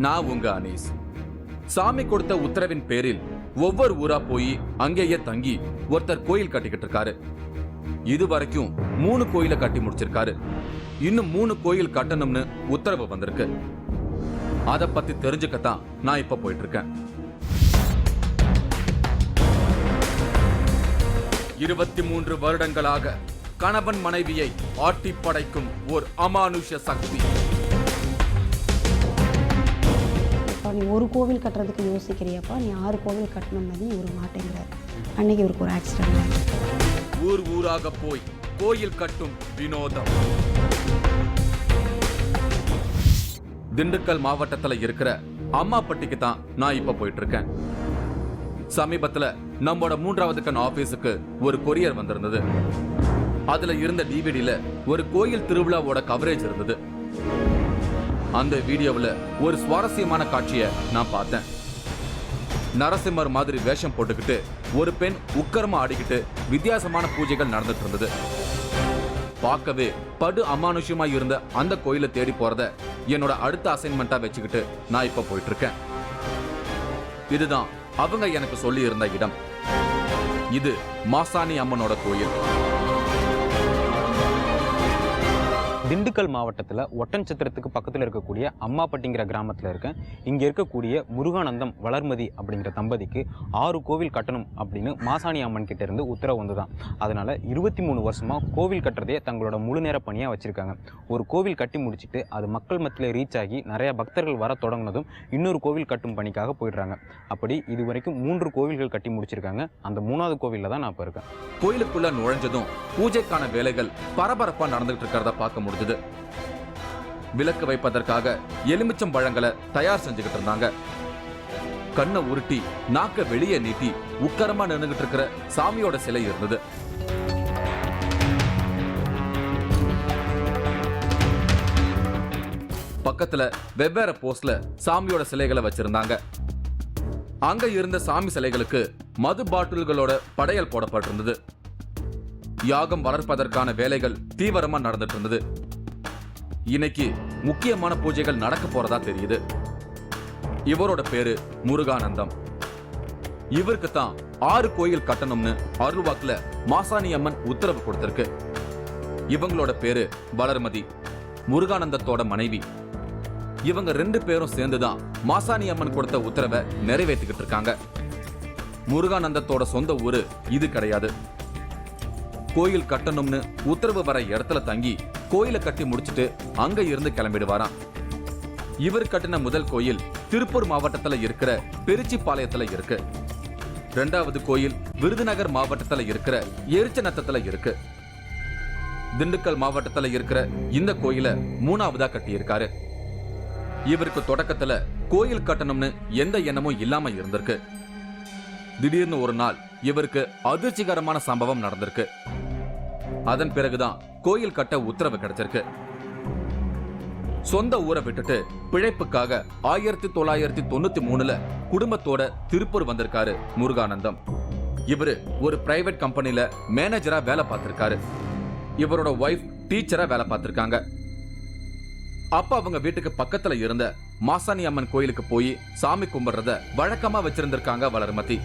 நான் உங்க அனீஸ். சாமி கொடுத்த உத்தரவின் பேரில் ஒவ்வொரு ஊரா போய் அங்கேயே தங்கி ஒருத்தர் கோயில் கட்டிக்கிட்டு இருக்காரு. இது வரைக்கும் 3 கோயிலை கட்டி முடிச்சிருக்காரு. இன்னும் 3 கோயில் கட்டணும்னு உத்தரவு வந்திருக்கு. அத பத்தி தெரிஞ்சுக்கத்தான் நான் இப்ப போயிட்டு இருக்கேன். 23 வருடங்களாக கணவன் மனைவியை ஆட்டி படைக்கும் ஒரு அமானுஷ சக்தி. நீ ஒரு கோவில் கட்டுறதுக்கு யோசிக்கிறியப்பா, நீ 6 கோவில் கட்டணும்னு இவர் மாட்டேங்கிறார். அன்னைக்கு இவருக்கு ஒரு ஆக்சிடென்ட். ஊர் ஊராக போய் கோயில் கட்டும் வினோதம். திண்டுக்கல் மாவட்டத்துல இருக்கிற அம்மாப்பட்டிக்கு தான் நான் இப்ப போயிட்டு இருக்கேன். சமீபத்துல நம்மோட 3வது கண் ஆபீஸுக்கு ஒரு கொரியர் வந்திருந்தது. அதுல இருந்த டிவிடில ஒரு கோயில் திருவிழாவோட கவரேஜ் இருந்தது. அந்த வீடியோவில் ஒரு சுவாரஸ்யமான காட்சியை நான் பார்த்தேன். நரசிம்மர் மாதிரி வேஷம் போட்டுக்கிட்டு ஒரு பெண் உக்கரமா ஆடிக்கிட்டு வித்தியாசமான பூஜைகள் நடந்துட்டு இருந்தது. பார்க்கவே படு அமானுஷ்யமா இருந்த அந்த கோயிலை தேடி போறத என்னோட அடுத்த அசைன்மெண்டா வச்சுக்கிட்டு நான் இப்ப போயிட்டு இருக்கேன். இதுதான் அவங்க எனக்கு சொல்லி இருந்த இடம். இது மாசாணி அம்மனோட கோயில். திண்டுக்கல் மாவட்டத்தில் ஒட்டன்சத்திரத்துக்கு பக்கத்தில் இருக்கக்கூடிய அம்மாப்பட்டிங்கிற கிராமத்தில் இருக்கேன். இங்கே இருக்கக்கூடிய முருகானந்தம் வளர்மதி அப்படிங்கிற தம்பதிக்கு 6 கோவில் கட்டணும் அப்படின்னு மாசாணி அம்மன் கிட்ட இருந்து உத்தரவு வந்துதான். அதனால் 23 வருஷமாக கோவில் கட்டுறதே தங்களோட முழு நேர பணியாக வச்சுருக்காங்க. ஒரு கோவில் கட்டி முடிச்சுட்டு அது மக்கள் மத்தியில் ரீச் ஆகி நிறைய பக்தர்கள் வர தொடங்கினதும் இன்னொரு கோவில் கட்டும் பணிக்காக போயிடுறாங்க. அப்படி இது வரைக்கும் 3 கோவில்கள் கட்டி முடிச்சிருக்காங்க. அந்த 3வது கோவிலில் தான் நான் இப்போ இருக்கேன். கோயிலுக்குள்ள நுழைஞ்சதும் பூஜைக்கான வேலைகள் பரபரப்பா நடந்துகிட்டு இருக்கிறத பார்க்க முடிஞ்சது. விளக்கு வைப்பதற்காக எலுமிச்சம் பழங்களை தயார் செஞ்சுக்கிட்டு இருந்தாங்க. கண்ணை உருட்டி நாக்க வெளியே நீட்டி உக்கரமா நின்னுகிட்டு இருக்கிற சாமியோட சிலை இருந்தது. பக்கத்துல வெவ்வேறு போஸ்ட்ல சாமியோட சிலைகளை வச்சிருந்தாங்க. அங்க இருந்த சாமி சிலைகளுக்கு மது பாட்டில்களோட படையல் போடப்பட்டிருந்தது. யாகம் வளர்ப்பதற்கான வேலைகள் தீவிரமா நடந்துட்டு இருந்தது. இன்னைக்கு முக்கியமான பூஜைகள் நடக்க போறதா தெரியுது. இவரோட பேரு முருகானந்தம். இவருக்கு தான் 6 கோயில் கட்டணும்னு அருள்வாக்குல மாசாணி அம்மன் உத்தரவு கொடுத்திருக்கு. இவங்களோட பேரு வளர்மதி, முருகானந்தத்தோட மனைவி. இவங்க 2 பேரும் சேர்ந்துதான் மாசாணி அம்மன் கொடுத்த உத்தரவை நிறைவேற்றிக்கிட்டு இருக்காங்க. முருகானந்தத்தோட சொந்த ஊரு இது கிடையாது. கோயில் கட்டணும்னு உத்தரவு வர இடத்துல தங்கி கோயிலை கட்டி முடிச்சுட்டு அங்க இருந்து கிளம்பிடுவாராம். இவர் கட்டின முதல் கோயில் திருப்பூர் மாவட்டத்துல இருக்கிற பெருச்சிப்பாளையத்துல இருக்கு. 2வது கோயில் விருதுநகர் மாவட்டத்துல இருக்கிற எரிச்சநத்தத்துல இருக்கு. திண்டுக்கல் மாவட்டத்துல இருக்கிற இந்த கோயிலை 3வதா கட்டி இருக்காரு. இவருக்கு தொடக்கத்துல கோயில் கட்டணும்னு எந்த எண்ணமும் இல்லாம இருந்திருக்கு. திடீர்னு ஒரு நாள் இவருக்கு அதிர்ச்சிகரமான சம்பவம் நடந்திருக்கு. அதன் பிறகுதான் கோயில் கட்ட உத்தரவு கிடைச்சிருக்கு. சொந்த ஊரை விட்டுட்டு பிழைப்புக்காக 1993ல குடும்பத்தோட திருப்பூர் வந்திருக்காரு முருகானந்தம். இவரு ஒரு பிரைவேட் கம்பெனில மேனேஜரா வேலை பார்த்திருக்காரு. இவரோட வைஃப் டீச்சரா வேலை பார்த்திருக்காங்க. அப்ப அவங்க வீட்டுக்கு பக்கத்துல இருந்த மாசாணி அம்மன் கோயிலுக்கு போய் சாமி கும்பிடுறத வழக்கமா வச்சிருந்திருக்காங்க வளர்மதி.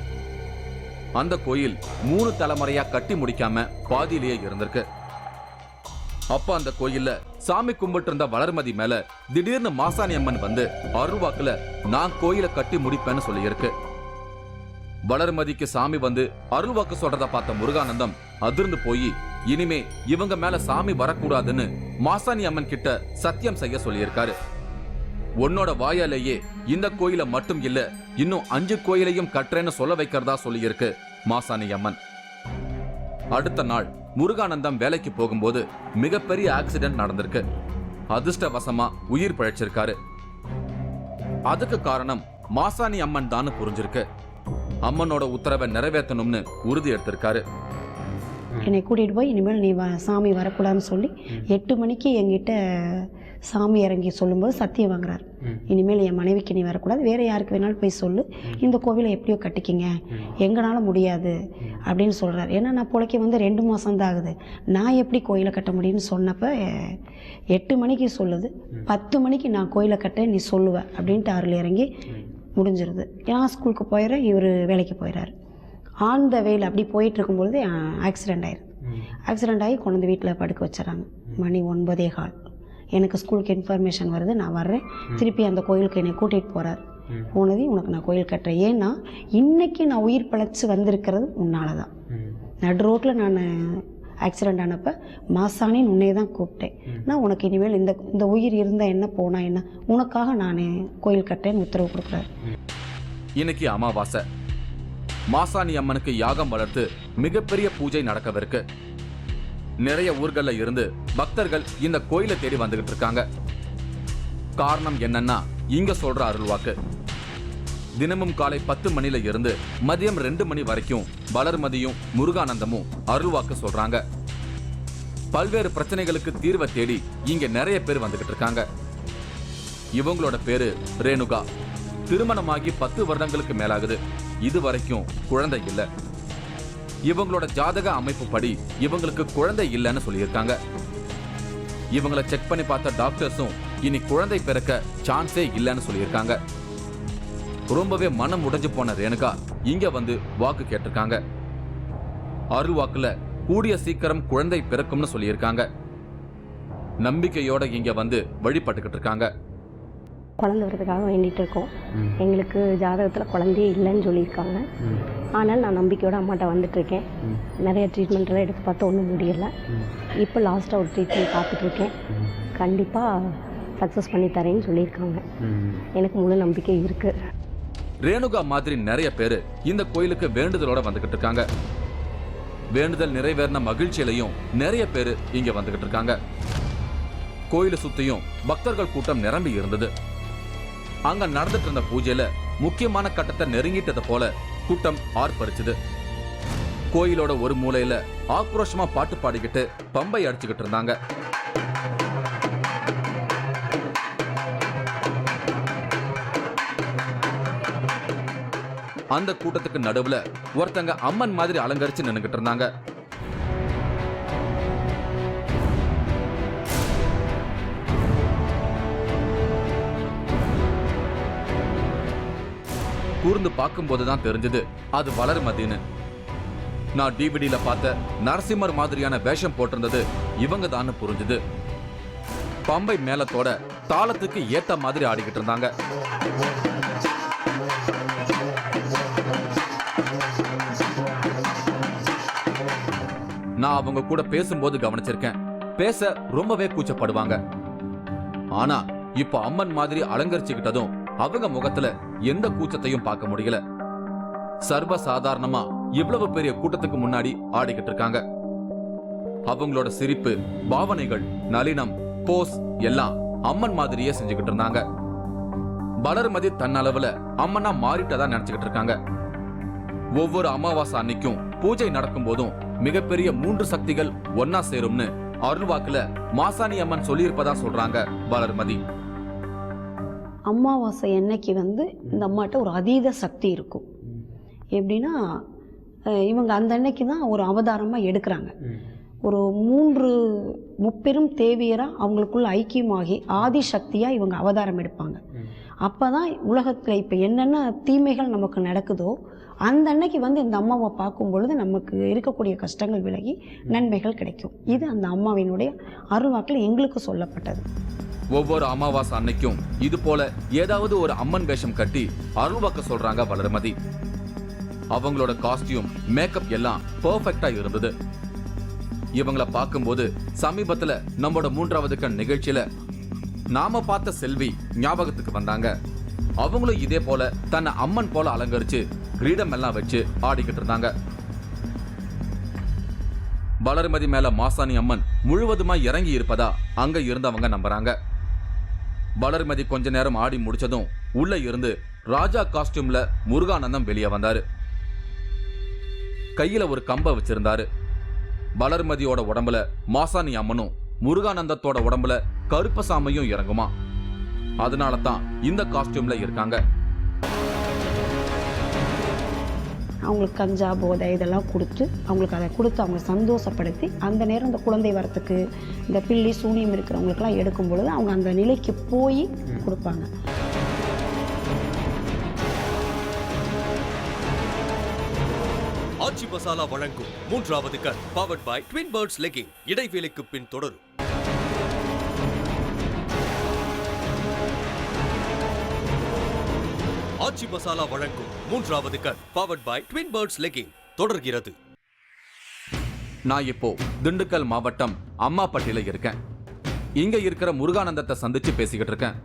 அந்த கோயில் 3 தலைமுறையா கட்டி முடிக்காம பாதியிலேயே இருந்திருக்கு. அப்ப அந்த கோயில்ல சாமி கும்பிட்டு இருந்த வளர்மதி மேல திடீர்னு மாசாணி அம்மன் வந்து அருள்வாக்குல நான் கோயிலை கட்டி முடிப்பேன்னு சொல்லியிருக்கு. வளர்மதிக்கு சாமி வந்து அருள்வாக்கு சொல்றத பார்த்த முருகானந்தம் அதிர்ந்து போய் இனிமே இவங்க மேல சாமி வரக்கூடாதுன்னு மாசாணி அம்மன் கிட்ட சத்தியம் செய்ய சொல்லியிருக்காரு. உன்னோட வாயாலேயே இந்த கோயிலை மட்டும் இல்ல இன்னும் 5 கோயிலையும் கட்டுறேன்னு சொல்ல வைக்கிறதா சொல்லியிருக்கு மாசாணி அம்மன். அடுத்த நாள் முருகானந்தம் வேலைக்கு போகும்போது மிகப்பெரிய ஆக்சிடென்ட் நடந்திருக்கு. அதிர்ஷ்டவசமா உயிர் பிழைச்சிருக்காரு. அதுக்கு காரணம் மாசாணி அம்மன் தான் புரிஞ்சிருக்கு. அம்மனோட உத்தரவை நிறைவேற்றணும்னு உறுதி எடுத்திருக்காரு. என்னை கூட்டிகிட்டு போய் இனிமேல் நீ சாமி வரக்கூடாதுன்னு சொல்லி 8 மணிக்கு எங்கிட்ட சாமி இறங்கி சொல்லும்போது சத்தியம் வாங்குறாரு, இனிமேல் என் மனைவிக்கு நீ வரக்கூடாது, வேறு யாருக்கு வேணாலும் போய் சொல்லு, இந்த கோவிலை எப்படியோ கட்டிக்கிங்க, எங்களால் முடியாது அப்படின்னு சொல்கிறார். ஏன்னா நான் பிழைக்க வந்து 2 மாதம் தான் ஆகுது, நான் எப்படி கோயிலை கட்ட முடியும்னு சொன்னப்போ 8 மணிக்கு சொல்லுது, 10 மணிக்கு நான் கோயிலை கட்ட நீ சொல்லுவேன் அப்படின்ட்டு அருள் இறங்கி முடிஞ்சிருது. நான் ஸ்கூலுக்கு போயிடுறேன், இவர் வேலைக்கு போயிடுறாரு. ஆன் த வேயில் அப்படி போயிட்டு இருக்கும்பொழுது ஆக்சிடெண்ட் ஆயிடுது. ஆக்சிடெண்ட் ஆகி கொண்டு வந்து வீட்டில் படுக்க வச்சுறாங்க. மணி 9:15. எனக்கு ஸ்கூலுக்கு இன்ஃபர்மேஷன் வருது, நான் வர்றேன், திருப்பி அந்த கோயிலுக்கு என்னை கூட்டிகிட்டு போகிறார். போனதையும் உனக்கு நான் கோயில் கட்டுறேன், ஏன்னா இன்றைக்கி நான் உயிர் பிழைச்சி வந்திருக்கிறது உன்னால தான். நடு ரோட்டில் நான் ஆக்சிடெண்ட் ஆனப்போ மாசாணின்னு உன்னையே தான் கூப்பிட்டேன், நான் உனக்கு இனிமேல் இந்த உயிர் இருந்தால் என்ன போனால் என்ன, உனக்காக நான் கோயில் கட்டேன்னு உத்தரவு கொடுக்குறாரு. இன்னைக்கு அமாவாசை. மாசாணி அம்மனுக்கு யாகம் வளர்த்து மிகப்பெரிய பூஜை நடக்கவிருக்கு. நிறைய ஊர்கள்ல இருந்து பக்தர்கள் இந்த கோயிலை தேடி வந்துகிட்டு இருக்காங்க. காரணம் என்னன்னா, இங்க சொல்ற அருள்வாக்கு. தினமும் காலை 10 மணில இருந்து மதியம் 2 மணி வரைக்கும் வளர்மதியும் முருகானந்தமும் அருள்வாக்கு சொல்றாங்க. பல்வேறு பிரச்சனைகளுக்கு தீர்வை தேடி இங்க நிறைய பேர் வந்துகிட்டு இருக்காங்க. இவங்களோட பேரு ரேணுகா. திருமணமாகி 10 வருடங்களுக்கு மேலாகுது, இது வரைக்கும் குழந்தை இல்லை. இவங்களோட ஜாதக அமைப்பு படி இவங்களுக்கு குழந்தை இல்லைன்னு சொல்லியிருக்காங்க. இவங்களை செக் பண்ணி பார்த்த டாக்டர்ஸும் இனி குழந்தை பிறக்க சான்ஸே இல்லைன்னு சொல்லியிருக்காங்க. ரொம்பவே மனம் உடைஞ்சு போன ரேணுகா இங்க வந்து வாக்கு கேட்டிருக்காங்க. அருள்வாக்குல கூடிய சீக்கிரம் குழந்தை பிறக்கும்னு சொல்லியிருக்காங்க. நம்பிக்கையோட இங்க வந்து வழிபட்டுக்கிட்டு இருக்காங்க. குழந்தை வரதுக்காக வேண்டிகிட்டு இருக்கோம். எங்களுக்கு ஜாதகத்தில் குழந்தையே இல்லைன்னு சொல்லியிருக்காங்க. ஆனால் நான் நம்பிக்கையோடு அம்மாட்ட வந்துட்டுருக்கேன். நிறைய ட்ரீட்மெண்ட்டெல்லாம் எடுத்து பார்த்தா ஒன்றும் முடியலை. இப்போ லாஸ்ட்டாக ஒரு ட்ரீட்மெண்ட் பார்த்துட்ருக்கேன். கண்டிப்பாக சக்ஸஸ் பண்ணி தரேன்னு சொல்லியிருக்காங்க. எனக்கு முழு நம்பிக்கை இருக்குது. ரேணுகா மாதிரி நிறைய பேர் இந்த கோயிலுக்கு வேண்டுதலோட வந்துகிட்டு இருக்காங்க. வேண்டுதல் நிறைவேறின மகிழ்ச்சியிலையும் நிறைய பேர் இங்க வந்துகிட்டு இருக்காங்க. கோயிலை சுத்தியும் பக்தர்கள் கூட்டம் நிரம்பி இருந்தது. அங்க நடந்துட்டு இருந்த பூஜையில முக்கியமான கட்டத்தை நெருங்கிட்டது போல கூட்டம் ஆர்ப்பரிச்சுது. கோயிலோட ஒரு மூலையில ஆக்ரோஷமா பாட்டு பாடிக்கிட்டு பம்பை அடிச்சுக்கிட்டு இருந்தாங்க. அந்த கூட்டத்துக்கு நடுவுல ஒருத்தங்க அம்மன் மாதிரி அலங்கரிச்சு நின்னுகிட்டு இருந்தாங்க. கூர்ந்து பார்க்கும்போதுதான் தெரிஞ்சது அது வளர்மதின்னு. நான் டிவிடியில பார்த்த நரசிம்மர் மாதிரியான வேஷம் போட்டிருந்தது இவங்க தான் புரிஞ்சுது. பம்பை மேளத்தோட தாளத்துக்கு ஏத்த மாதிரி ஆடிக்கிட்டு இருந்தாங்க. நான் அவங்க கூட பேசும்போது கவனிச்சிருக்கேன், பேச ரொம்பவே கூச்சப்படுவாங்க. ஆனா இப்ப அம்மன் மாதிரி அலங்கரிச்சுக்கிட்டதும் அவங்க முகத்துல எந்த கூச்சத்தையும் பார்க்க முடியல. சர்வ சாதாரணமா இவ்வளவு பெரிய கூட்டத்துக்கு முன்னாடி ஆடிக்கிட்டு இருக்காங்க. அவங்களோட சிரிப்பு, பாவனைகள், நளினம், போஸ் எல்லாம் அம்மன் மாதிரியே செஞ்சுக்கிட்டு இருந்தாங்க. வளர்மதி தன்னளவுல அம்மனா மாறிட்டதா நினைச்சுக்கிட்டு இருக்காங்க. ஒவ்வொரு அமாவாசை அன்னைக்கும் பூஜை நடக்கும் போதும் மிகப்பெரிய 3 சக்திகள் ஒன்னா சேரும்னு அருள்வாக்குல மாசாணி அம்மன் சொல்லியிருப்பதா சொல்றாங்க வளர்மதி. அமாவாசை அன்னைக்கு வந்து இந்த அம்மாட்ட ஒரு அதீத சக்தி இருக்கும். எப்படின்னா, இவங்க அந்த அன்னைக்கு தான் ஒரு அவதாரமாக எடுக்கிறாங்க. ஒரு 3 முப்பெரும் தேவியராக அவங்களுக்குள்ள ஐக்கியமாகி ஆதிசக்தியாக இவங்க அவதாரம் எடுப்பாங்க. அப்போ தான் உலகத்தில் இப்போ என்னென்ன தீமைகள் நமக்கு நடக்குதோ அந்த அன்னைக்கு வந்து இந்த அம்மாவை பார்க்கும் பொழுது நமக்கு இருக்கக்கூடிய கஷ்டங்கள் விலகி நன்மைகள் கிடைக்கும். இது அந்த அம்மாவினுடைய அருள்வாக்கில் எங்களுக்கு சொல்லப்பட்டது. ஒவ்வொரு அமாவாசை அன்னைக்கும் இது போல ஏதாவது ஒரு அம்மன் வேஷம் கட்டி அருள்வாக்க சொல்றாங்க வளர்மதி. அவங்களோட காஸ்டியூம், மேக்கப் எல்லாம் பெர்ஃபெக்ட்டா இருந்தது. இவங்கள பார்க்கும்போது சமீபத்துல நம்மளோட 3வது கண் நிகழ்ச்சியில நாம பார்த்த செல்வி ஞாபகத்துக்கு வந்தாங்க. அவங்களும் இதே போல தன்னை அம்மன் போல அலங்கரிச்சு கிரீடம் எல்லாம் வச்சு ஆடிக்கிட்டு இருந்தாங்க. வளர்மதி மேல மாசாணி அம்மன் முழுவதுமா இறங்கி இருப்பதா அங்க இருந்தவங்க நம்புறாங்க. வளர்மதி கொஞ்ச நேரம் ஆடி முடிச்சதும் உள்ள இருந்து ராஜா காஸ்டியூம்ல முருகானந்தம் வெளியே வந்தாரு. கையில ஒரு கம்ப வச்சிருந்தாரு. வளர்மதியோட உடம்புல மாசாணி அம்மனும் முருகானந்தத்தோட உடம்புல கருப்பசாமியும் இறங்குமா. அதனால தான் இந்த காஸ்டியூம்ல இருக்காங்க. அவங்களுக்கு கஞ்சா போதை இதெல்லாம் கொடுத்து அவங்களுக்கு அதை கொடுத்து அவங்களை சந்தோஷப்படுத்தி அந்த நேரம் இந்த குழந்தை வரத்துக்கு இந்த பில்லி சூனியம் இருக்கிறவங்களுக்கெல்லாம் எடுக்கும் பொழுது அவங்க அந்த நிலைக்கு போய் கொடுப்பாங்க. ஆச்சி மசாலா வழங்கும் 3வது கண் powered by Twin Birds legging. இடைவேளைக்கு பின் தொடரும். ஆச்சி மசாலா வழங்கும் 3வது கண் powered by Twin Birds legging தொடர்கிறது. நான் இப்போ திண்டுக்கல் மாவட்டம் அம்மாப்பட்டியில இருக்கேன். இங்க இருக்கிற முருகானந்தத்தை சந்திச்சு பேசிக்கிட்டு இருக்கேன்.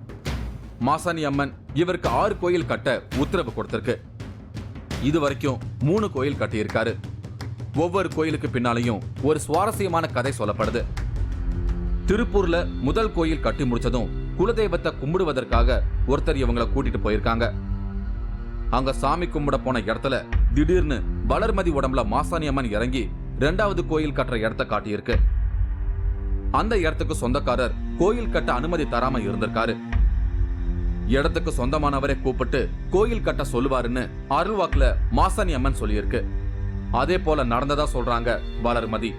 மாசாணி அம்மன் இவருக்கு 6 கோயில் கட்ட உத்தரவு கொடுத்திருக்கு. இது வரைக்கும் 3 கோயில் கட்டியிருக்காரு. ஒவ்வொரு கோயிலுக்கு பின்னாலையும் ஒரு சுவாரஸ்யமான கதை சொல்லப்படுது. திருப்பூர்ல முதல் கோயில் கட்டி முடிச்சதும் குலதெய்வத்தை கும்பிடுவதற்காக ஒருத்தர் இவங்களை கூட்டிட்டு போயிருக்காங்க. அங்க சாமி கும்பிட போன இடத்துல திடீர்னு வளர்மதி உடம்புல மாசாணி அம்மன் இறங்கி 2வது கோயில் கட்டுற இடத்த காட்டியிருக்கு. அந்த இடத்துக்கு சொந்தக்காரர் கோயில் கட்ட அனுமதி தராம இருந்திருக்காரு. இடத்துக்கு சொந்தமானவரை கூப்பிட்டு கோயில் கட்ட சொல்லுவாருன்னு அருள்வாக்குல மாசாணி அம்மன் சொல்லியிருக்கு. அதே போல நடந்ததா சொல்றாங்க வளர்மதி.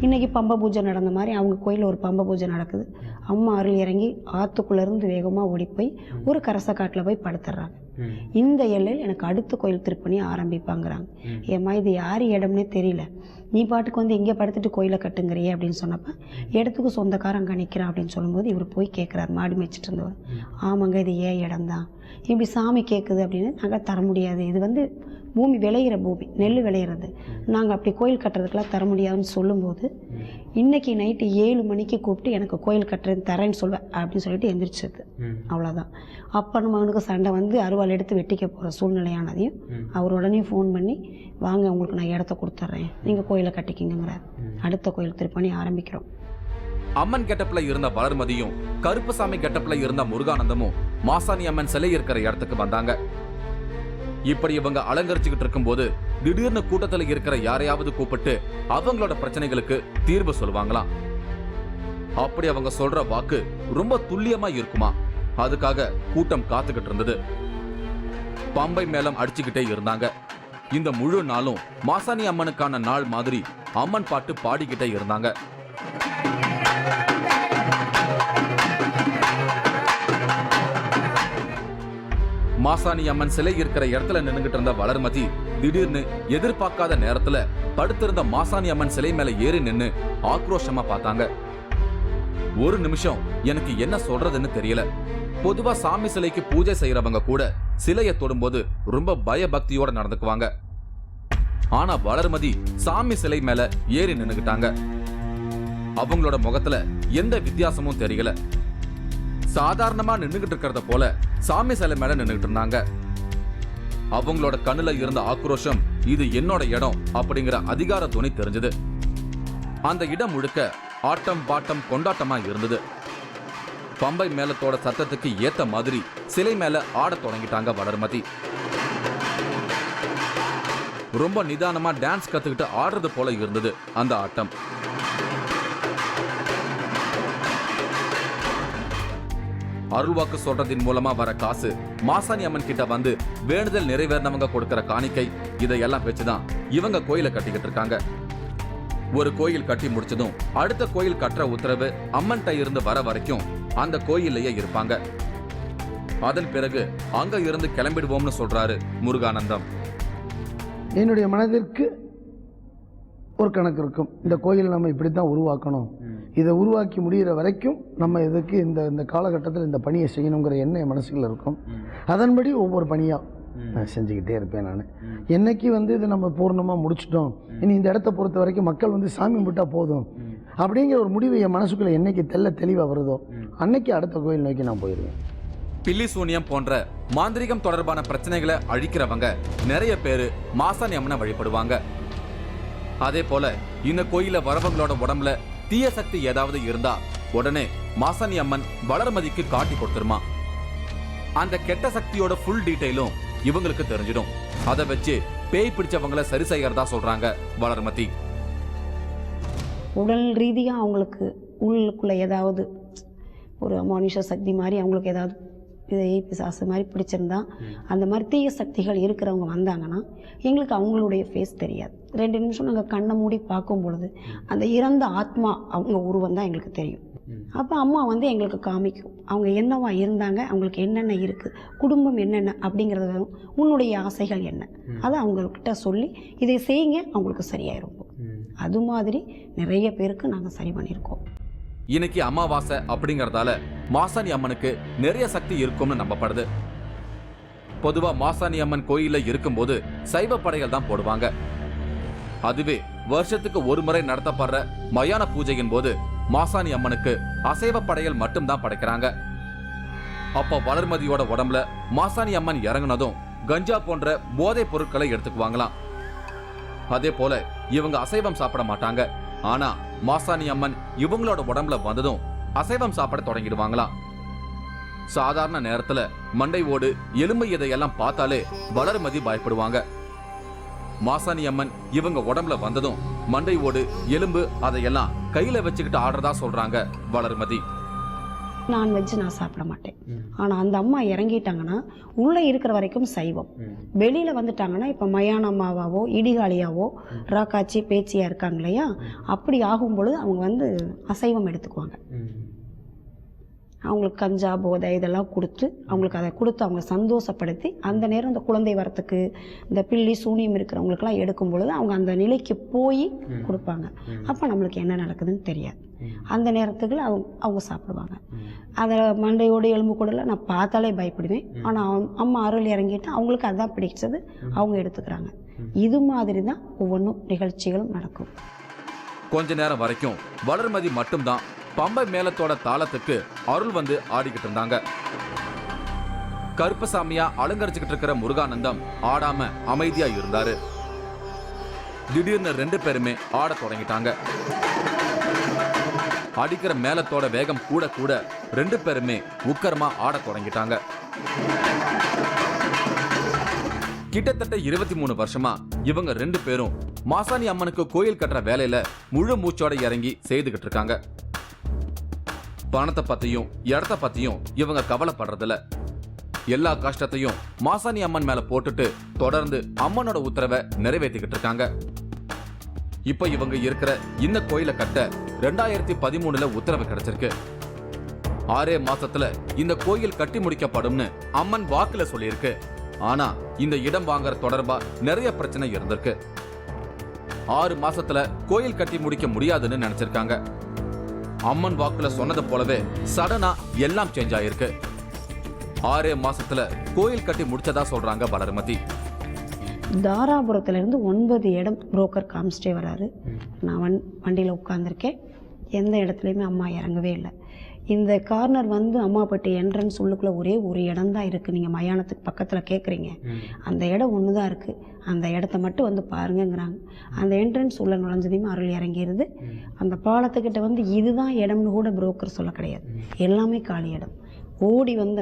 இன்றைக்கி பம்ப பூஜை நடந்த மாதிரி அவங்க கோயிலில் ஒரு பம்ப பூஜை நடக்குது. அம்மா அருள் இறங்கி ஆற்றுக்குள்ளேருந்து வேகமாக ஓடி போய் ஒரு கரசக்காட்டில் போய் படுத்துடுறாங்க. இந்த எல்லையில் எனக்கு அடுத்த கோயில் திருப்பணி ஆரம்பிப்பாங்கிறாங்க. ஏம்மா இது யார் இடம்னே தெரியல, நீ பாட்டுக்கு வந்து இங்கே படுத்துட்டு கோயிலை கட்டுங்கிறியே அப்படின்னு சொன்னப்போ இடத்துக்கு சொந்தக்காரங்க நிற்கிறான் அப்படின்னு சொல்லும்போது இவர் போய் கேட்குறாரு, மாடு மேய்ச்சிட்டு இருந்தவர். ஆமாங்க இது ஏன் இடம்தான், இப்படி சாமி கேட்குது அப்படின்னு நாங்கள் தர முடியாது, இது வந்து பூமி விளையிற பூமி, நெல் விளையிறது, நாங்கள் அப்படி கோயில் கட்டுறதுக்கெல்லாம் தர முடியாதுன்னு சொல்லும்போது இன்றைக்கி நைட்டு 7 மணிக்கு கூப்பிட்டு எனக்கு கோயில் கட்டுறது தரேன்னு சொல்வேன் அப்படின்னு சொல்லிட்டு எந்திரிச்சது. அவ்வளோதான். அப்போ நம்ம அவனுக்கு சண்டை வந்து அருவாள் எடுத்து வெட்டிக்க போகிற சூழ்நிலையானதையும் அவர் உடனே ஃபோன் பண்ணி வாங்க உங்களுக்கு நான் இடத்த கொடுத்துட்றேன், நீங்கள் கோயிலை கட்டிக்கிங்கிறார். அடுத்த கோயில் திருப்பணி ஆரம்பிக்கிறோம். அம்மன் கெட்டப்ல இருந்த வளர்மதியும் கருப்பசாமி கெட்டப்ல இருந்த முருகானந்தமும் மாசாணி அம்மன் சிலை இருக்கிற இடத்துக்கு வந்தாங்க. இப்படி இவங்க அலங்கரிச்சுக்கிட்டு இருக்கும்போது திடீர்னு கூட்டத்துல இருக்கிற யாரையாவது கூப்பிட்டு அவங்களோட பிரச்சனைகளுக்கு தீர்வு சொல்லுவாங்களாம். அப்படி அவங்க சொல்ற வாக்கு ரொம்ப துல்லியமா இருக்குமா. அதுக்காக கூட்டம் காத்துக்கிட்டு இருந்தது. பம்பை மேளம் அடிச்சுக்கிட்டே இருந்தாங்க. இந்த முழு நாளும் மாசாணி அம்மனுக்கான நாள் மாதிரி அம்மன் பாட்டு பாடிக்கிட்டே இருந்தாங்க. மாசாணி அம்மன் சிலை இருக்கிற இடத்துல நின்னுகிட்டு இருந்த வளர்மதி திடீர்னு எதிர்பார்க்காத நேரத்துல படுத்திருந்த மாசாணி அம்மன் சிலை மேல ஏறி நின்னு ஆக்ரோஷமா பார்த்தாங்க. ஒரு நிமிஷம் எனக்கு என்ன சொல்றதுன்னு தெரியல. பொதுவா சாமி சிலைக்கு பூஜை செய்யறவங்க கூட சிலையை தொடும்போது ரொம்ப பயபக்தியோட நடந்துக்குவாங்க. ஆனா வளர்மதி சாமி சிலை மேல ஏறி நின்னுகிட்டாங்க. அவங்களோட முகத்துல எந்த வித்தியாசமும் தெரியல. சாதாரணமா நின்னுகிட்டு இருக்கிறத போல சாமி சிலை மேல நின்னுகிட்டு இருந்தாங்க. அவங்களோட கண்ணுல இருந்த ஆக்ரோஷம் இது என்னோட இடம் அப்படிங்கிற அதிகார துணி தெரிஞ்சது. அந்த இடம் முழுக்க ஆட்டம் பாட்டம் கொண்டாட்டமா இருந்தது. பம்பை மேளத்தோட சத்தத்துக்கு ஏத்த மாதிரி சிலை மேல ஆடத் தொடங்கிட்டாங்க வளர்மதி. ரொம்ப நிதானமா டான்ஸ் கத்துக்கிட்டு ஆடுறது போல இருந்தது அந்த ஆட்டம். அருள்வாக்கு சொல்றதின் மூலமா வர காசு, மாசாணி அம்மன் கிட்ட வந்து வேண்டுதல் நிறைவேறினவங்க கொடுக்கிற காணிக்கை, இதையெல்லாம் வச்சுதான் இவங்க கோயிலை கட்டிக்கிட்டு இருக்காங்க. ஒரு கோயில் கட்டி முடிச்சதும் அடுத்த கோயில் கட்டுற உத்தரவு அம்மன்கிட்ட இருந்து வர வரைக்கும் அந்த கோயிலையே இருப்பாங்க. அதன் பிறகு அங்க இருந்து கிளம்பிடுவோம்னு சொல்றாரு முருகானந்தம். என்னுடைய மனதிற்கு ஒரு கணக்கு இருக்கும். இந்த கோயில் நம்ம இப்படித்தான் உருவாக்கணும், இதை உருவாக்கி முடிகிற வரைக்கும் நம்ம இதுக்கு இந்த காலகட்டத்தில் இந்த பணியை செய்யணுங்கிற எண்ணம் என் மனசுக்குள்ள இருக்கும். அதன்படி ஒவ்வொரு பணியாக நான் செஞ்சுக்கிட்டே இருப்பேன். நான் என்னைக்கு இதை நம்ம பூர்ணமாக முடிச்சிட்டோம், இனி இந்த இடத்த பொறுத்த வரைக்கும் மக்கள் சாமி கும்பிட்டா போதும் அப்படிங்கிற ஒரு முடிவு என் மனசுக்குள்ள என்னைக்கு தெளிவாக வருதோ அன்னைக்கு அடுத்த கோயில் நோக்கி நான் போயிடுவேன். பில்லி சூனியம் போன்ற மாந்திரிகம் தொடர்பான பிரச்சனைகளை அழிக்கிறவங்க நிறைய பேரு மாசாணி அம்மனை வழிபடுவாங்க. அதே போல இந்த கோயில வரவங்களோட உடம்புல தீய சக்தி ஏதாவது இருந்தா உடனே மாசாணி அம்மன் வளர்மதிக்கு காட்டி கொடுத்துருமா. அந்த கெட்ட சக்தியோட ஃபுல் டீடைலும் இவங்களுக்கு தெரிஞ்சிடும். அதை வச்சு பேய் பிடிச்சவங்களை சரி செய்யறதா சொல்றாங்க வளர்மதி. உடல் ரீதியாக அவங்களுக்கு உள்ளுக்குள்ளே ஏதாவது ஒரு அமானுஷ சக்தி மாதிரி அவங்களுக்கு ஏதாவது பிசாசு மாதிரி பிடிச்சிருந்தா அந்த மாதிரி தீய சக்திகள் இருக்கிறவங்க வந்தாங்கன்னா எங்களுக்கு அவங்களுடைய ஃபேஸ் தெரியாது. 2 நிமிஷம் நாங்கள் கண்ணை மூடி பார்க்கும் பொழுது அந்த இறந்த ஆத்மா அவங்க உருவம் தான் எங்களுக்கு தெரியும். அப்போ அம்மா வந்து எங்களுக்கு காமிக்கும் அவங்க என்னவா இருந்தாங்க, அவங்களுக்கு என்னென்ன இருக்குது, குடும்பம் என்னென்ன அப்படிங்கிறது, உன்னுடைய ஆசைகள் என்ன, அதை அவங்கக்கிட்ட சொல்லி இதை செய்யுங்க அவங்களுக்கு சரியாயிரும். அது மாதிரி நிறைய பேருக்கு நாங்கள் சரி பண்ணியிருக்கோம். இன்னைக்கு அமாவாசை அப்படிங்கறதால மாசாணி அம்மனுக்கு நிறைய சக்தி இருக்கும்னு நம்பப்படுது. பொதுவா மாசாணி அம்மன் கோயில்ல இருக்கும்போது சைவ படைகள் தான் போடுவாங்க. அதுவே வருஷத்துக்கு ஒரு முறை நடத்தப்படுற மயான பூஜையின் போது மாசாணி அம்மனுக்கு அசைவ படைகள் மட்டும்தான் படைக்கிறாங்க. அப்ப வளர்மதியோட உடம்புல மாசாணி அம்மன் இறங்குனதும் கஞ்சா போன்ற போதைப் பொருட்களை எடுத்துக்குவாங்களாம். அதே போல இவங்க அசைவம் சாப்பிட மாட்டாங்க. ஆனா மாசாணி அம்மன் இவங்களோட உடம்புல வந்ததும் அசைவம் சாப்பிட தொடங்கிடுவாங்களாம். சாதாரண நேரத்துல மண்டை ஓடு, எலும்பு இதையெல்லாம் பார்த்தாலே வளர்மதி பயப்படுவாங்க. மாசாணி அம்மன் இவங்க உடம்புல வந்ததும் மண்டை ஓடு, எலும்பு அதையெல்லாம் கையில வச்சுக்கிட்டு ஆடுறதா சொல்றாங்க வளர்மதி. நான்வெஜ் நான் சாப்பிட மாட்டேன். ஆனால் அந்த அம்மா இறங்கிட்டாங்கன்னா உள்ளே இருக்கிற வரைக்கும் சைவம். வெளியில் வந்துட்டாங்கன்னா இப்போ மயானம்மாவாவோ இடிகாலியாவோ ராக்காச்சி பேச்சியாக இருக்காங்க இல்லையா, அப்படி ஆகும்பொழுது அவங்க வந்து அசைவம் எடுத்துக்குவாங்க. அவங்களுக்கு கஞ்சா போதை இதெல்லாம் கொடுத்து அவங்களுக்கு அதை கொடுத்து அவங்க சந்தோஷப்படுத்தி அந்த நேரம் இந்த குழந்தை வரத்துக்கு இந்த பில்லி சூனியம் இருக்கிறவங்களுக்கெல்லாம் எடுக்கும் பொழுது அவங்க அந்த நிலைக்கு போய் கொடுப்பாங்க. அப்போ நம்மளுக்கு என்ன நடக்குதுன்னு தெரியாது. அந்த நேரத்துக்கு அவங்க சாப்பிடுவாங்க. அதை மண்டையோடு எலும்பு கூட நான் பார்த்தாலே பயப்படுவேன். ஆனால் அம்மா அருள் இறங்கிட்டு அவங்களுக்கு அதான் பிடிச்சது, அவங்க எடுத்துக்கிறாங்க. இது மாதிரி தான் ஒவ்வொன்றும் நிகழ்ச்சிகளும் நடக்கும். கொஞ்ச நேரம் வரைக்கும் வளர்மதி மட்டும்தான் பம்பை மேளத்தோட தாளத்துக்கு அருள் வந்து ஆடிக்கிட்டு இருந்தாங்க. கருப்பசாமியா அலங்கரிச்சுக்கிட்டு இருக்கிற முருகானந்தம் ஆடாம அமைதியா இருந்தாரு. திடீர்னு 2 பேருமே ஆட தொடங்கிட்டாங்க. அடிக்கிற மேளத்தோட வேகம் கூட கூட 2 பேருமே உக்கரமா ஆட தொடங்கிட்டாங்க. கிட்டத்தட்ட 23 வருஷமா இவங்க 2 பேரும் மாசாணி அம்மனுக்கு கோயில் கட்டுற வேலையில முழு மூச்சோட இறங்கி செய்துகிட்டு இருக்காங்க. பணத்தை பத்தியும் இடத்த பத்தியும் இவங்க கவலைப்படுறதில்ல. எல்லா கஷ்டத்தையும் மாசாணி அம்மன் மேல போட்டுட்டு தொடர்ந்து அம்மனோட உத்தரவை நிறைவேற்றிக்கிட்டு இருக்காங்க. இப்ப இவங்க இருக்கிற இந்த கோயிலை கட்ட 2013 உத்தரவு கிடைச்சிருக்கு. 6 மாசத்துல இந்த கோயில் கட்டி முடிக்கப்படும்னு அம்மன் வாக்குல சொல்லியிருக்கு. ஆனா இந்த இடம் வாங்குற தொடர்பா நிறைய பிரச்சனை இருந்திருக்கு. 6 மாசத்துல கோயில் கட்டி முடிக்க முடியாதுன்னு நினைச்சிருக்காங்க. அம்மன் வாக்குல சொன்னது போலவே சடனா எல்லாம் சேஞ்ச் ஆயிருக்கு. 6 மாசத்துல கோயில் கட்டி முடிச்சதா சொல்றாங்க வளர்மதி. தாராபுரத்துலேருந்து 9 இடம் புரோக்கர் காமிச்சிட்டே வராரு. நான் வண்டியில் உட்காந்துருக்கேன். எந்த இடத்துலையுமே அம்மா இறங்கவே இல்லை. இந்த கார்னர் வந்து அம்மாப்பட்டி என்ட்ரன்ஸ் உள்ளுக்குள்ளே ஒரே ஒரு இடம் தான் இருக்குது. நீங்கள் மயானத்துக்கு பக்கத்தில் கேட்குறீங்க, அந்த இடம் ஒன்று தான் இருக்குது. அந்த இடத்த மட்டும் வந்து பாருங்கங்கிறாங்க. அந்த என்ட்ரன்ஸ் உள்ள நுழைஞ்சதையுமே அருள் இறங்கிடுது. அந்த பாலத்துக்கிட்ட வந்து இதுதான் இடம்னு கூட புரோக்கர் சொல்ல கிடையாது. எல்லாமே காலி இடம். ஓடி வந்து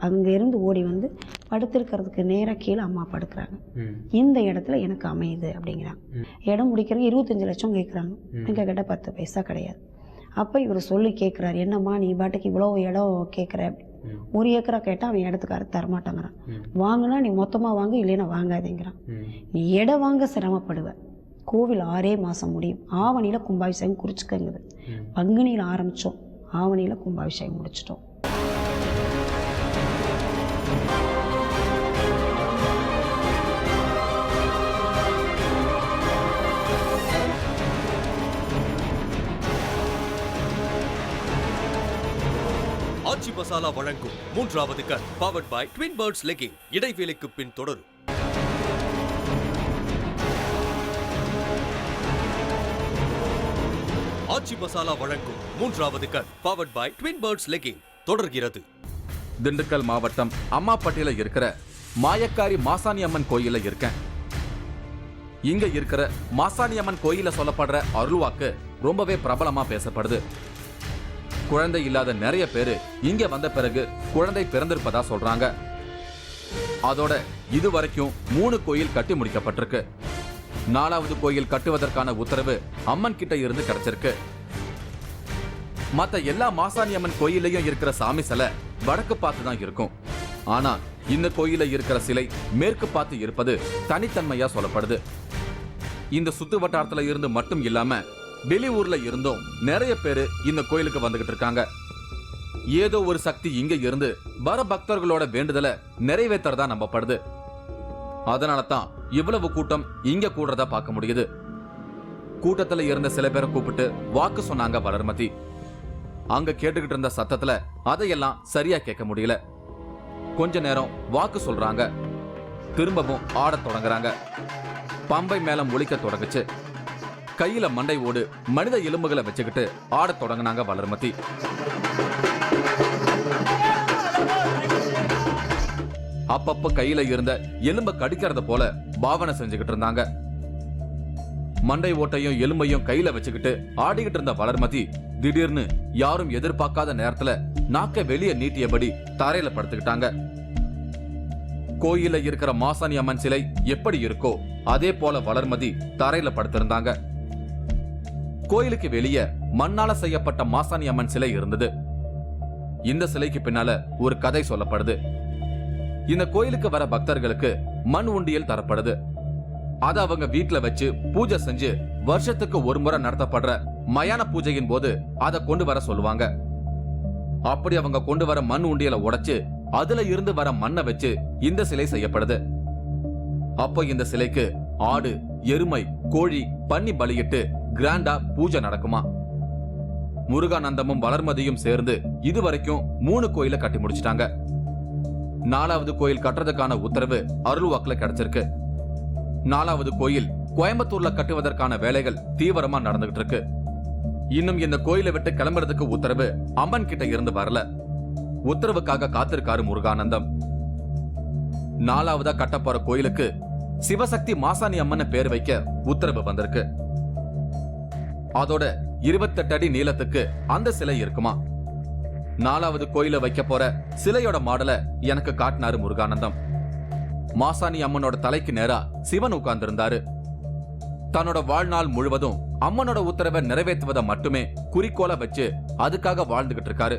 அங்கேருந்து ஓடி வந்து படுத்திருக்கிறதுக்கு நேராக கீழே அம்மா படுக்கிறாங்க. இந்த இடத்துல எனக்கு அமையுது அப்படிங்கிறாங்க. இடம் முடிக்கிறது 25 லட்சம் கேட்குறாங்க. எங்கள் கிட்ட 10 பைசா கிடையாது. அப்போ இவர் சொல்லி கேட்குறாரு, என்னம்மா நீ பாட்டுக்கு இவ்வளோ இடம் கேட்குற? 1 ஏக்கரா கேட்டால் அவன் இடத்துக்கார தரமாட்டாங்கிறான். வாங்கினா நீ மொத்தமாக வாங்க, இல்லைன்னா வாங்காதேங்கிறான். நீ இடம் வாங்க சிரமப்படுவ. கோவில் 6 மாதம் முடியும். ஆவணியில் கும்பாபிஷேகம் குறிச்சிக்கங்குது. பங்குனியில் ஆரம்பித்தோம், ஆவணியில் கும்பாபிஷேகம் முடிச்சிட்டோம். ஆச்சி மசாலா வழங்கும் 3வது கண் powered by Twin Birds legging. இடைவேளைக்கு பின் தொடரும். ஆச்சி மசாலா வழங்கும் 3வது கண் powered by Twin Birds legging தொடர்கிறது. திண்டுக்கல் மாவட்டம் அம்மாப்பட்டியில இருக்கிற மாயக்காரி மாசாணி அம்மன் கோயில இருக்கேன். இங்க இருக்கிற மாசாணி அம்மன் கோயில சொல்லப்படுற அருள்வாக்கு ரொம்பவே பிரபலமா பேசப்படுது. குழந்தை இல்லாத நிறைய பேரு இங்க வந்த பிறகு குழந்தை பிறந்திருப்பதா சொல்றாங்க. அதோட இதுவரைக்கும் 3 கோயில் கட்டி முடிக்கப்பட்டிருக்கு. 4வது கோயில் கட்டுவதற்கான உத்தரவு அம்மன் கிட்ட இருந்து கிடைச்சிருக்கு. மத்த எல்லா மாசாணி அம்மன் கோயிலையும் இருக்கிற சாமி சிலை வடக்கு பார்த்து தான் இருக்கும். ஆனா இந்த கோயில இருக்கிற சிலை மேற்கு பார்த்து இருப்பது தனித்தன்மையா சொல்லப்படுது. இந்த சுத்து வட்டாரத்துல இருந்து மட்டும் இல்லாம வெளியூர்ல இருந்தும் நிறைய பேரு இந்த கோயிலுக்கு வந்துகிட்டு இருக்காங்க. ஏதோ ஒரு சக்தி இங்க இருந்து வர பக்தர்களோட வேண்டுதலை நிறைவேற்றறதா நம்பப்படுது. அதனால தான் இவ்வளவு கூட்டம் இங்க கூடுறதா பார்க்க முடியுது. கூட்டத்துல இருந்த சில பேரை கூப்பிட்டு வாக்கு சொன்னாங்க வளர்மதி. அங்க கேட்டுக்கிட்டு இருந்த சத்தத்துல அதையெல்லாம் சரியா கேட்க முடியல. கொஞ்ச நேரம் வாக்கு சொல்றாங்க, திரும்பவும் ஆடத் தொடங்குறாங்க. பம்பை மேளம் ஒலிக்க தொடங்குச்சு. கையில மண்டை ஓடு மனித எலும்புகளை வச்சுக்கிட்டு ஆடத் தொடங்கினாங்க வளர்மதி. அப்பப்ப கையில இருந்த எலும்ப கடிக்கிறத போல பாவனை செஞ்சுக்கிட்டு இருந்தாங்க. மண்டை ஓட்டையும் எலும்பையும் கையில வச்சுக்கிட்டு ஆடிக்கிட்டு இருந்த வளர்மதி திடீர்னு யாரும் எதிர்பார்க்காத நேரத்துல நாக்க வெளியே நீட்டியபடி தரையில படுத்துக்கிட்டாங்க. கோயில இருக்கிற மாசாணி அம்மன் சிலை எப்படி இருக்கோ அதே போல வளர்மதி தரையில படுத்திருந்தாங்க. கோயிலுக்கு வெளியே மண்ணால செய்யப்பட்ட மாசாணி அம்மன் சிலை இருந்தது. இந்த சிலைக்கு பின்னால ஒரு கதை சொல்லப்படுது. இந்த கோயிலுக்கு வர பக்தர்களுக்கு மண் உண்டியல் தரப்படுது. அத அவங்க வீட்டுல வச்சு பூஜை செஞ்சு வருஷத்துக்கு ஒரு முறை நடத்தப்படுற மயான பூஜையின் போது அதை கொண்டு வர சொல்லுவாங்க. அப்படி அவங்க கொண்டு வர மண் உண்டியலை உடைச்சு அதுல இருந்து வர மண்ணை வச்சு இந்த சிலை செய்யப்படுது. அப்போ இந்த சிலைக்கு ஆடு, எருமை, கோழி, பன்னி பலியிட்டு கிராண்டா பூஜை நடக்குமா. முருகானந்தமும் வளர்மதியும் சேர்ந்து இதுவரைக்கும் 3 கோயிலை கட்டி முடிச்சிட்டாங்க. 4வது கோயில் கட்டுறதுக்கான உத்தரவு அருள்வாக்குல கிடைச்சிருக்கு. 4வது கோயில் கோயம்புத்தூர்ல கட்டுவதற்கான வேலைகள் தீவிரமா நடந்துகிட்டு இருக்கு. இன்னும் இந்த கோயிலை விட்டு கிளம்புறதுக்கு உத்தரவு அம்மன் கிட்ட இருந்து வரல. உத்தரவுக்காக காத்திருக்காரு முருகானந்தம். 4வதா கட்டப்போற கோயிலுக்கு சிவசக்தி மாசாணி அம்மன் பேர் வைக்க உத்தரவு வந்திருக்கு. அதோட 28 அடி நீளத்துக்கு அந்த சிலை இருக்குமா. 4வது கோயில வைக்க போற சிலையோட மாடலை எனக்கு காட்டினாரு முருகானந்தம். மாசாணி அம்மனோட தலைக்கு நேரா சிவன் உட்கார்ந்திருந்தாரு. தன்னோட வாழ்நாள் முழுவதும் அம்மனோட உத்தரவை நிறைவேற்றுவதை மட்டுமே குறிக்கோளா வச்சு அதுக்காக வாழ்ந்துகிட்டு இருக்காரு.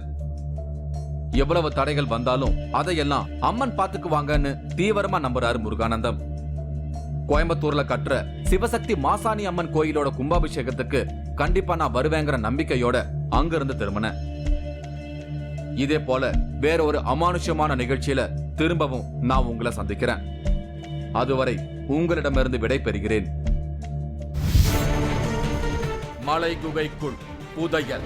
எவ்வளவு தடைகள் வந்தாலும் அதையெல்லாம் அம்மன் பாத்துக்குவாங்கன்னு தீவிரமா நம்புறாரு முருகானந்தம். கோயம்புத்தூர்ல கட்டுற சிவசக்தி மாசாணி அம்மன் கோயிலோட கும்பாபிஷேகத்துக்கு கண்டிப்பா நான் வருவேங்கிற நம்பிக்கையோட அங்கிருந்து திரும்பினேன். இதே போல வேற ஒரு அமானுஷ்யமான நிகழ்ச்சியில திரும்பவும் நான் உங்களை சந்திக்கிறேன். அதுவரை உங்களிடமிருந்து விடை பெறுகிறேன். மலை குகைக்குள் புதையல்,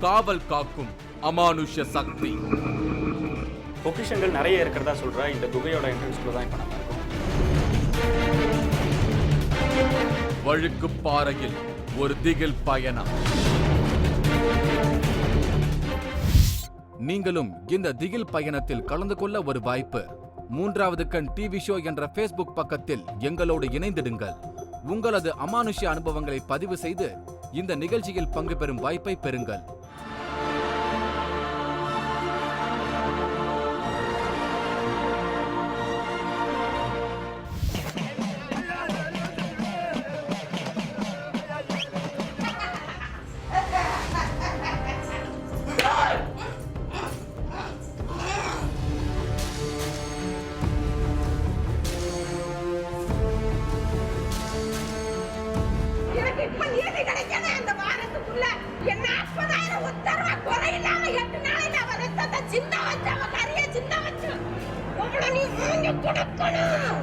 காவல் காக்கும் அமானுஷ்ய சக்தி. பொக்கிஷங்கள் நிறைய இருக்கிறதா சொல்ற இந்த குகையோட என்ட்ரன்ஸ்குள்ள தான் இப்ப நம்ம இருக்கோம். வழுக்கு பாறையில் ஒரு திகில் பயணம். நீங்களும் இந்த திகில் பயணத்தில் கலந்து கொள்ள ஒரு வாய்ப்பு. 3வது கண் டிவி ஷோ என்ற Facebook பக்கத்தில் எங்களோடு இணைந்திடுங்கள். உங்களது அமானுஷ்ய அனுபவங்களை பதிவு செய்து இந்த நிகழ்ச்சியில் பங்கு பெறும் வாய்ப்பை பெறுங்கள். சின்ன வச்சு அவன் கரைய சின்ன வச்சு உங்களை நீ கொடுக்கணும்.